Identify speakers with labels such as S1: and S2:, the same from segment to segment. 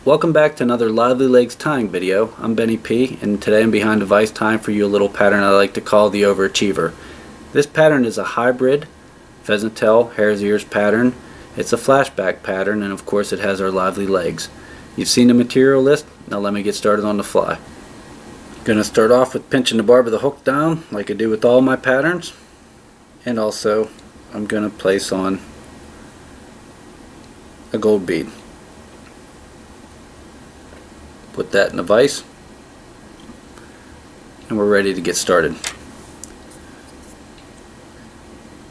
S1: Welcome back to another Lively Legs tying video. I'm Benny P, and today I'm behind a vise tying for you a little pattern I like to call the Overachiever. This pattern is a hybrid pheasant tail, hare's ears pattern. It's a flashback pattern, and of course it has our lively legs. You've seen the material list. Now let me get started on the fly. I'm going to start off with pinching the barb of the hook down like I do with all my patterns, and also I'm going to place on a gold bead. Put that in the vise, and we're ready to get started.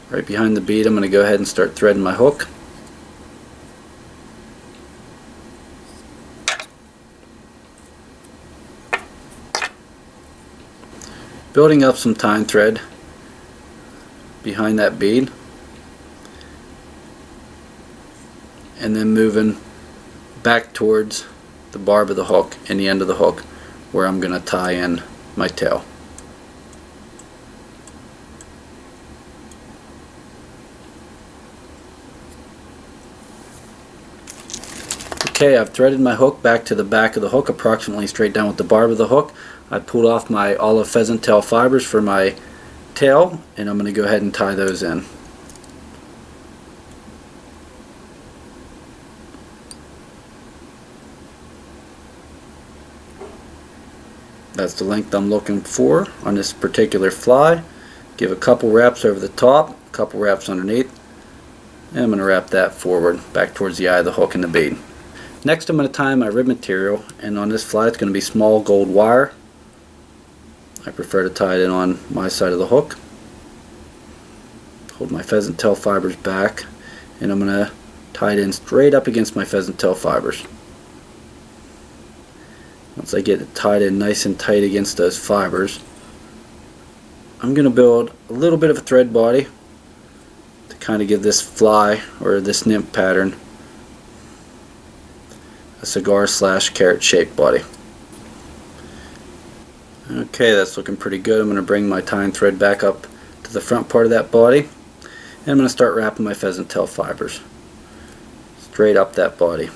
S1: Right behind the bead, I'm going to go ahead and start threading my hook. Building up some tying thread behind that bead, and then moving back towards the barb of the hook and the end of the hook where I'm going to tie in my tail. Okay, I've threaded my hook back to the back of the hook, approximately straight down with the barb of the hook. I pulled off my olive pheasant tail fibers for my tail, and I'm going to go ahead and tie those in. That's the length I'm looking for on this particular fly. Give a couple wraps over the top, a couple wraps underneath, and I'm going to wrap that forward back towards the eye of the hook and the bead. Next I'm going to tie my rib material, and on this fly it's going to be small gold wire. I prefer to tie it in on my side of the hook. Hold my pheasant tail fibers back, and I'm going to tie it in straight up against my pheasant tail fibers. Once I get it tied in nice and tight against those fibers, I'm going to build a little bit of a thread body to kind of give this fly or this nymph pattern a cigar slash carrot shaped body. Okay, that's looking pretty good. I'm going to bring my tying thread back up to the front part of that body, and I'm going to start wrapping my pheasant tail fibers straight up that body.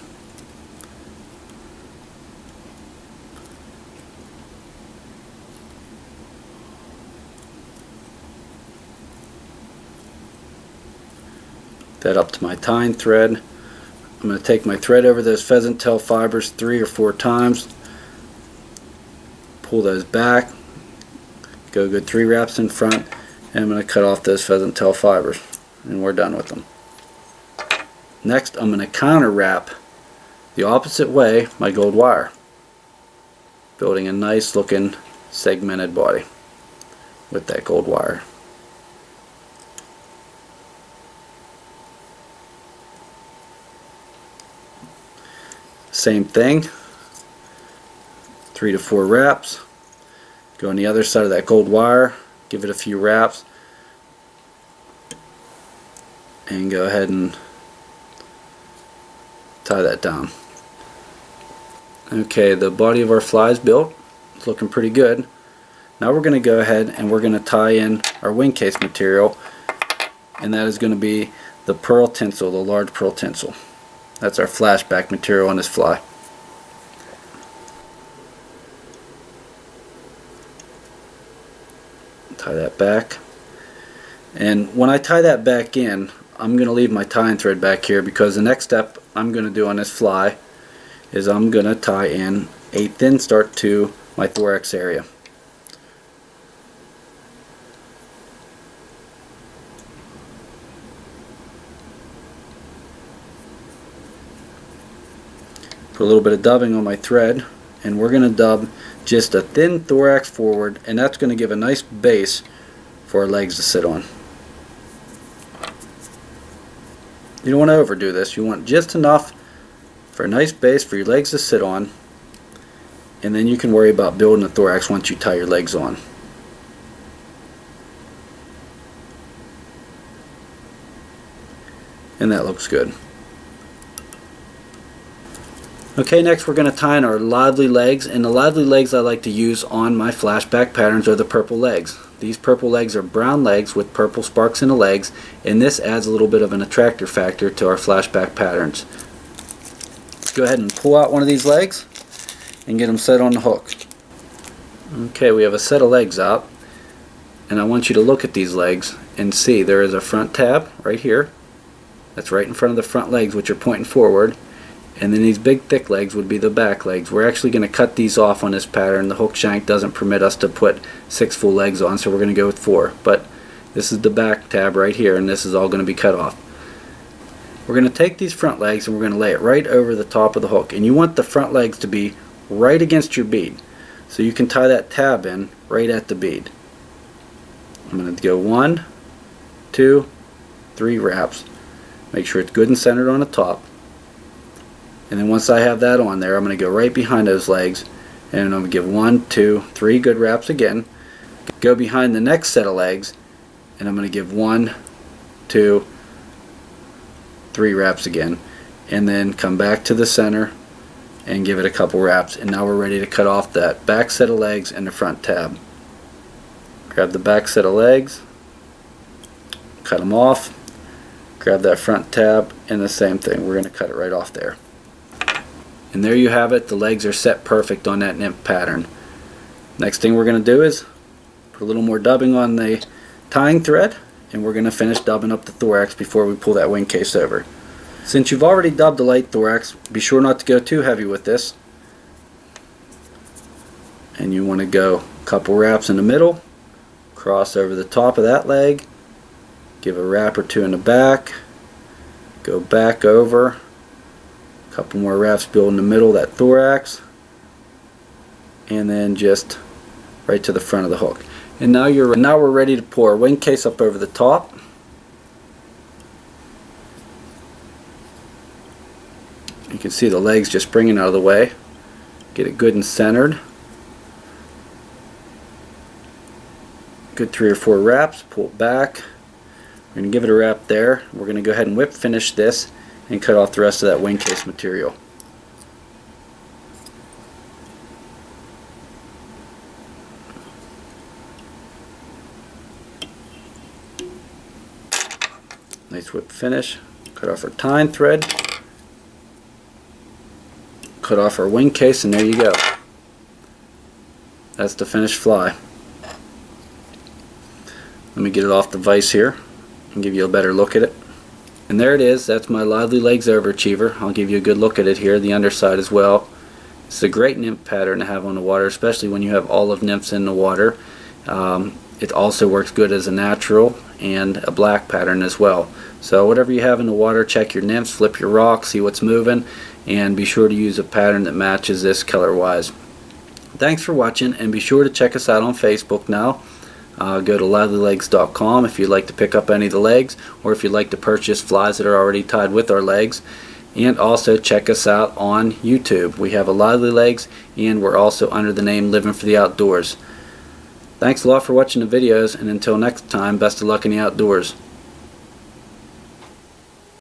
S1: That up to my tying thread. I'm going to take my thread over those pheasant tail fibers 3 or 4 times, pull those back, go a good 3 wraps in front, and I'm going to cut off those pheasant tail fibers, and we're done with them. Next I'm going to counter wrap the opposite way my gold wire, building a nice looking segmented body with that gold wire. Same thing, 3 to 4 wraps. Go on the other side of that gold wire, give it a few wraps, and go ahead and tie that down. Okay, the body of our fly is built. It's looking pretty good. Now we're going to go ahead and we're going to tie in our wing case material, and that is going to be the pearl tinsel, the large pearl tinsel. That's our flashback material on this fly. Tie that back. And when I tie that back in, I'm going to leave my tying thread back here, because the next step I'm going to do on this fly is I'm going to tie in a thin start to my thorax area. Put a little bit of dubbing on my thread, and we're going to dub just a thin thorax forward, and that's going to give a nice base for our legs to sit on. You don't want to overdo this. You want just enough for a nice base for your legs to sit on, and then you can worry about building the thorax once you tie your legs on. And that looks good. Okay, next we're going to tie in our lively legs, and the lively legs I like to use on my flashback patterns are the purple legs. These purple legs are brown legs with purple sparks in the legs, and this adds a little bit of an attractor factor to our flashback patterns. go ahead and pull out one of these legs and get them set on the hook. Okay, we have a set of legs out, and I want you to look at these legs and see there is a front tab right here. That's right in front of the front legs, which are pointing forward, and then these big thick legs would be the back legs. We're actually going to cut these off on this pattern. The hook shank doesn't permit us to put 6 full legs on, so we're going to go with 4. But this is the back tab right here, and this is all going to be cut off. We're going to take these front legs and we're going to lay it right over the top of the hook, and you want the front legs to be right against your bead, so you can tie that tab in right at the bead. I'm going to go 1, 2, 3 wraps. Make sure it's good and centered on the top. And then once I have that on there, I'm going to go right behind those legs, and I'm going to give 1, 2, 3 good wraps again. Go behind the next set of legs, and I'm going to give 1, 2, 3 wraps again, and then come back to the center and give it a couple wraps, and now we're ready to cut off that back set of legs and the front tab. Grab the back set of legs, cut them off, grab that front tab, and the same thing, we're going to cut it right off there. And there you have it. The legs are set perfect on that nymph pattern. Next thing we're going to do is put a little more dubbing on the tying thread, and we're going to finish dubbing up the thorax before we pull that wing case over. Since you've already dubbed the light thorax, be sure not to go too heavy with this. And you want to go a couple wraps in the middle, cross over the top of that leg, give a wrap or 2 in the back, go back over, a couple more wraps build in the middle of that thorax, and then just right to the front of the hook. And now we're ready to pour a wing case up over the top. You can see the legs just springing out of the way. Get it good and centered. Good 3 or 4 wraps, pull it back. We're going to give it a wrap there. We're going to go ahead and whip finish this and cut off the rest of that wing case material. Nice whip finish. Cut off our tying thread. Cut off our wing case, and there you go. That's the finished fly. Let me get it off the vise here and give you a better look at it. And there it is. That's my Lively Legz Overachiever. I'll give you a good look at it here, the underside as well. It's a great nymph pattern to have on the water, especially when you have olive nymphs in the water. It also works good as a natural and a black pattern as well. So whatever you have in the water, check your nymphs, flip your rock, see what's moving, and be sure to use a pattern that matches this color wise. Thanks for watching, and be sure to check us out on Facebook now. Go to livelylegs.com if you'd like to pick up any of the legs, or if you'd like to purchase flies that are already tied with our legs. And also check us out on YouTube. We have a Lively Legz, and we're also under the name Living for the Outdoors. Thanks a lot for watching the videos, and until next time, best of luck in the outdoors.